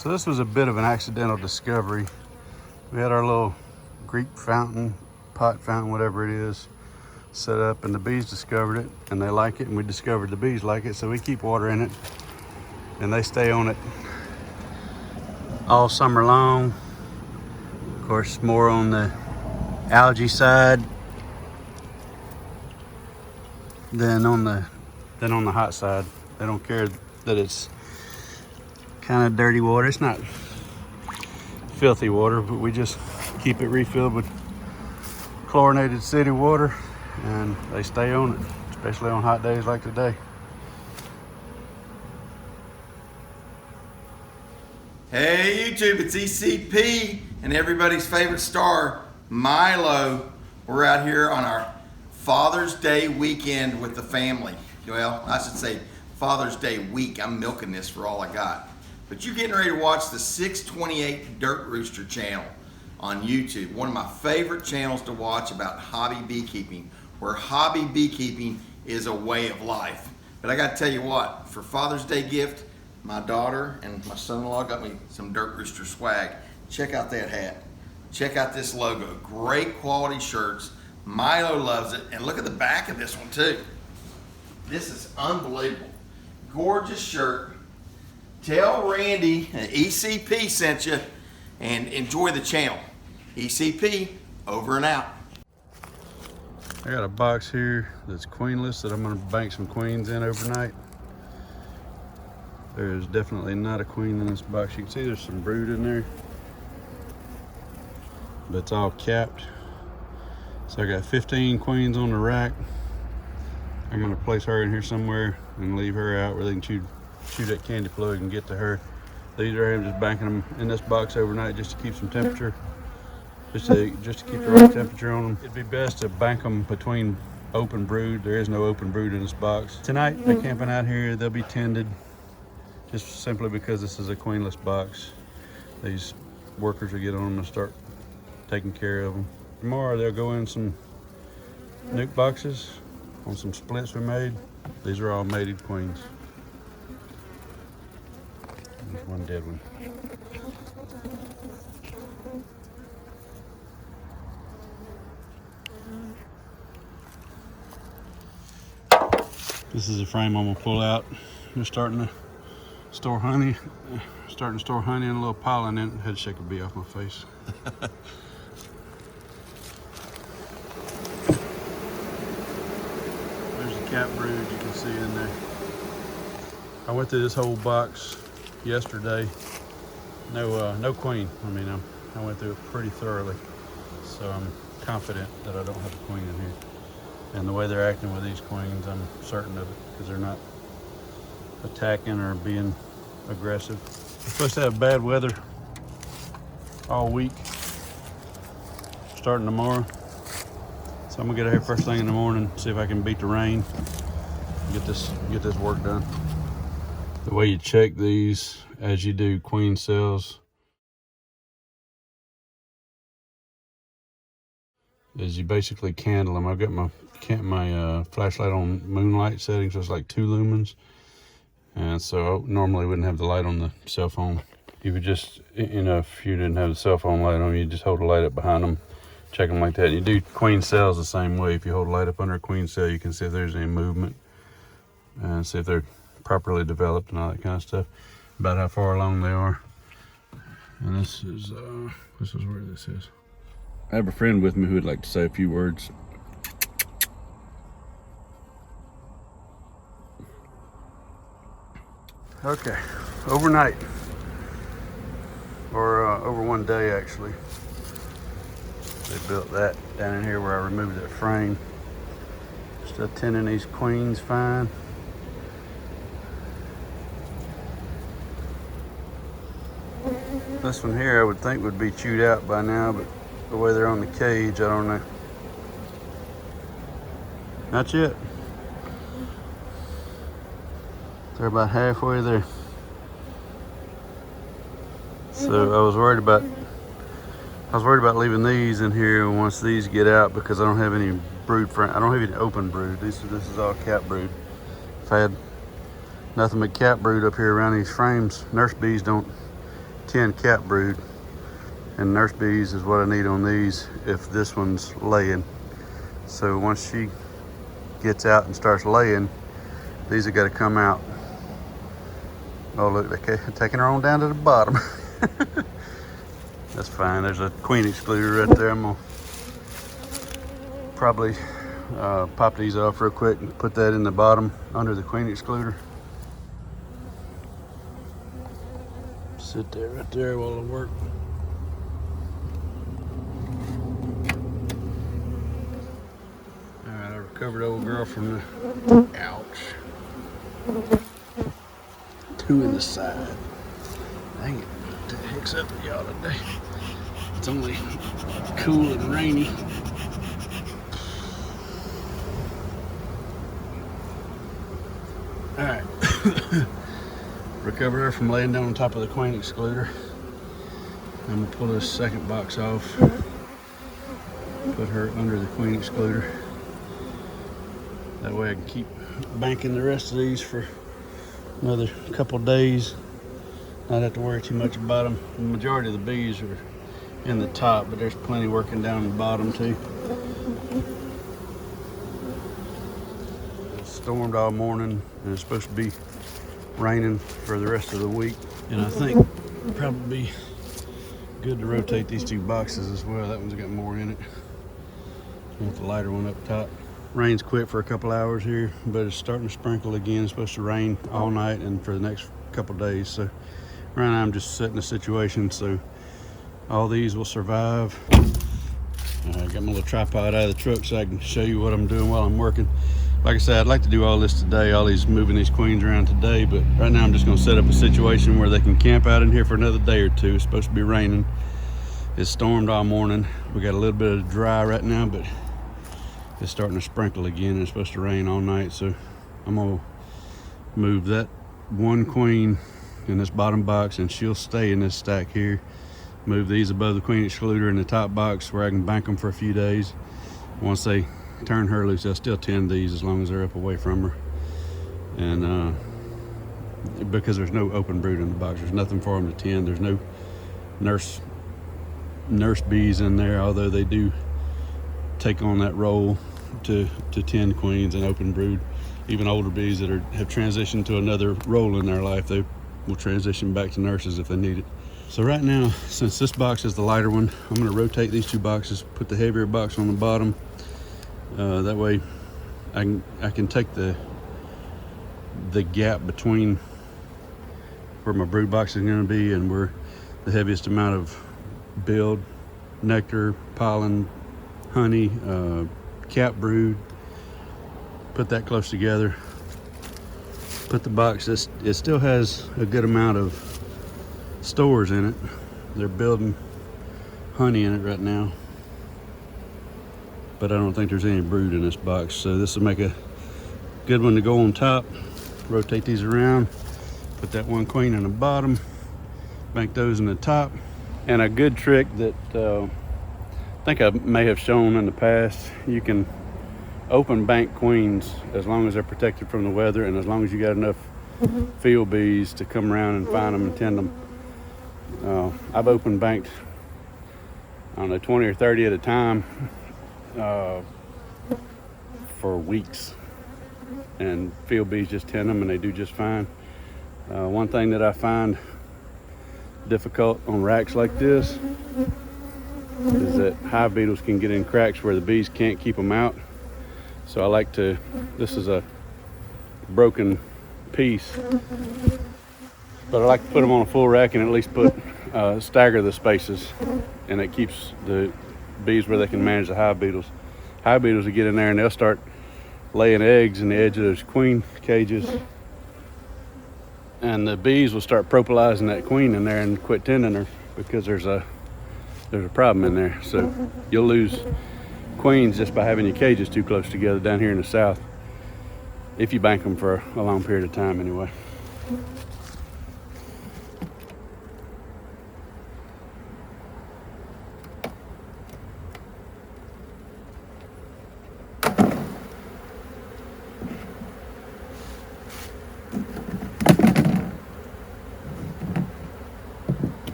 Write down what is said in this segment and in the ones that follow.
So this was a bit of an accidental discovery. We had our little Greek fountain, pot fountain, whatever it is, set up, and the bees discovered it and they like it, and we discovered the bees like it, so we keep watering it and they stay on it all summer long. Of course, more on the algae side than on the hot side. They don't care that it's kind of dirty water. It's not filthy water, but we just keep it refilled with chlorinated city water and they stay on it, especially on hot days like today. Hey YouTube, it's ECP and everybody's favorite star, Milo. We're out here on our Father's Day weekend with the family. Well, I should say Father's Day week. I'm milking this for all I got. But you're getting ready to watch the 628 Dirt Rooster channel on YouTube. One of my favorite channels to watch about hobby beekeeping, where hobby beekeeping is a way of life. But I gotta tell you what, for Father's Day gift, my daughter and my son-in-law got me some Dirt Rooster swag. Check out that hat. Check out this logo. Great quality shirts. Milo loves it. And look at the back of this one too. This is unbelievable. Gorgeous shirt. Tell Randy ECP sent you and enjoy the channel. ECP, over and out. I got a box here that's queenless that I'm gonna bank some queens in overnight. There's definitely not a queen in this box. You can see there's some brood in there, but it's all capped. So I got 15 queens on the rack. I'm gonna place her in here somewhere and leave her out where they can chew that candy plug and get to her. These are him just banking them in this box overnight just to keep some temperature, just to keep the right temperature on them. It'd be best to bank them between open brood. There is no open brood in this box. Tonight they're camping out here. They'll be tended just simply because this is a queenless box. These workers will get on them and start taking care of them. Tomorrow they'll go in some nuke boxes on some splits we made. These are all mated queens. There's one dead one. This is a frame I'm gonna pull out. Just starting to store honey. Starting to store honey and a little pollen in it. Had to shake a bee off my face. There's the cap brood you can see in there. I went through this whole box yesterday. No queen. I mean, I went through it pretty thoroughly, so I'm confident that I don't have a queen in here. And the way they're acting with these queens, I'm certain of it, because they're not attacking or being aggressive. We're supposed to have bad weather all week, starting tomorrow. So I'm gonna get out here first thing in the morning, see if I can beat the rain, and get this work done. The way you check these, as you do queen cells, is you basically candle them. I've got my flashlight on moonlight setting, so it's like 2 lumens. And so I normally wouldn't have the light on the cell phone. You would just, you know, if you didn't have the cell phone light on, you just hold the light up behind them, check them like that. And you do queen cells the same way. If you hold the light up under a queen cell, you can see if there's any movement and see if they're properly developed and all that kind of stuff, about how far along they are. And this is where this is. I have a friend with me who would like to say a few words. Okay, overnight, or over one day actually. They built that down in here where I removed that frame. Still tending these queens fine. This one here I would think would be chewed out by now, but the way they're on the cage, I don't know. Not yet. They're about halfway there. So I was worried about leaving these in here once these get out, because I don't have any brood frame. I don't have any open brood. This is all cap brood. If I had nothing but cap brood up here around these frames, nurse bees don't 10 cap brood, and nurse bees is what I need on these if this one's laying. So once she gets out and starts laying, these have got to come out. Oh look, they're taking her on down to the bottom. That's fine. There's a queen excluder right there. I'm gonna probably pop these off real quick and put that in the bottom under the queen excluder. Sit there right there while I work. All right, I recovered old girl from the, ouch. 2 in the side. Dang it, what the heck's up with y'all today? It's only cool and rainy. All right. Recovered her from laying down on top of the queen excluder. I'm gonna pull this second box off, put her under the queen excluder. That way I can keep banking the rest of these for another couple days. Not have to worry too much about them. The majority of the bees are in the top, but there's plenty working down the bottom too. It stormed all morning and it's supposed to be raining for the rest of the week. And I think it'd probably be good to rotate these 2 boxes as well. That one's got more in it. I want the lighter one up top. Rain's quit for a couple hours here, but it's starting to sprinkle again. It's supposed to rain all night and for the next couple days. So right now I'm just setting the situation so all these will survive. I got my little tripod out of the truck so I can show you what I'm doing while I'm working. Like I said, I'd like to do all this today, moving these queens around today, but right now I'm just gonna set up a situation where they can camp out in here for another day or 2. It's supposed to be raining. It's stormed all morning. We got a little bit of dry right now, but it's starting to sprinkle again and it's supposed to rain all night. So I'm gonna move that 1 queen in this bottom box and she'll stay in this stack here. Move these above the queen excluder in the top box where I can bank them for a few days. Once they turn her loose, I'll still tend these as long as they're up away from her. And because there's no open brood in the box, there's nothing for them to tend. There's no nurse bees in there, although they do take on that role to tend queens and open brood. Even older bees that have transitioned to another role in their life, they will transition back to nurses if they need it. So right now, since this box is the lighter one, I'm going to rotate these 2 boxes, put the heavier box on the bottom. That way I can take the gap between where my brood box is going to be and where the heaviest amount of build, nectar, pollen, honey, cap brood, put that close together. Put the box, it still has a good amount of stores in it. They're building honey in it right now, but I don't think there's any brood in this box. So this will make a good one to go on top. Rotate these around, put that 1 queen in the bottom, bank those in the top. And a good trick that I think I may have shown in the past, you can open bank queens as long as they're protected from the weather and as long as you got enough field bees to come around and find them and tend them. I've open banked, I don't know, 20 or 30 at a time for weeks, and field bees just tend them and they do just fine. One thing that I find difficult on racks like this is that hive beetles can get in cracks where the bees can't keep them out. So I like to, this is a broken piece, but I like to put them on a full rack and at least stagger the spaces, and it keeps the bees where they can manage the hive beetles. Hive beetles will get in there and they'll start laying eggs in the edge of those queen cages, and the bees will start propolizing that queen in there and quit tending her because there's a problem in there. So you'll lose queens just by having your cages too close together down here in the south, if you bank them for a long period of time anyway.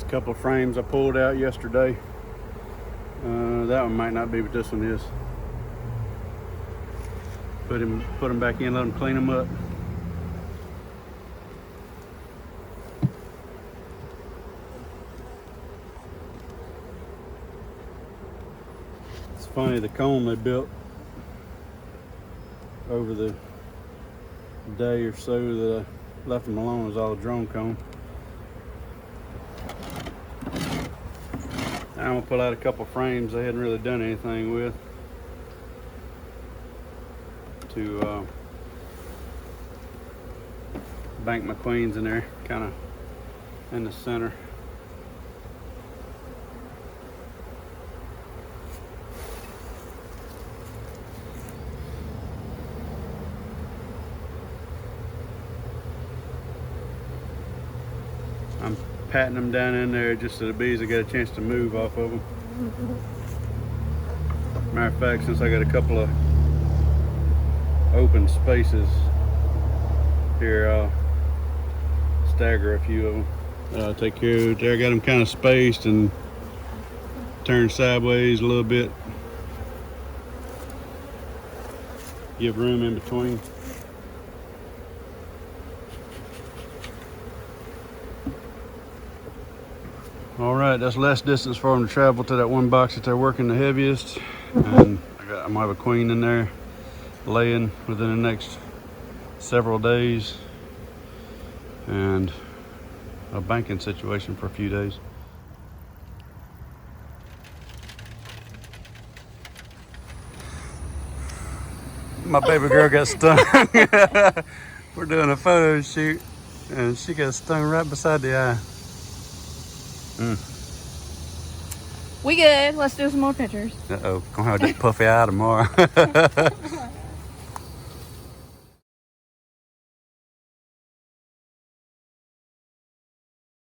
a couple of frames I pulled out yesterday. That one might not be, but this one is. Put them back in, let them clean them up. It's funny, the comb they built over the day or so that I left them alone was all drone comb. I'm gonna pull out a couple frames I hadn't really done anything with to bank my queens in there, kind of in the center. I'm patting them down in there just so the bees will get a chance to move off of them. Matter of fact, since I got a couple of open spaces here, I'll stagger a few of them. I'll take care of it there. I got them kind of spaced and turned sideways a little bit. Give room in between. All right, that's less distance for them to travel to that one box that they're working the heaviest. And I'm gonna have a queen in there laying within the next several days, and a banking situation for a few days. My baby girl got stung. We're doing a photo shoot and she got stung right beside the eye. We good. Let's do some more pictures. Uh-oh, gonna have that puffy eye tomorrow.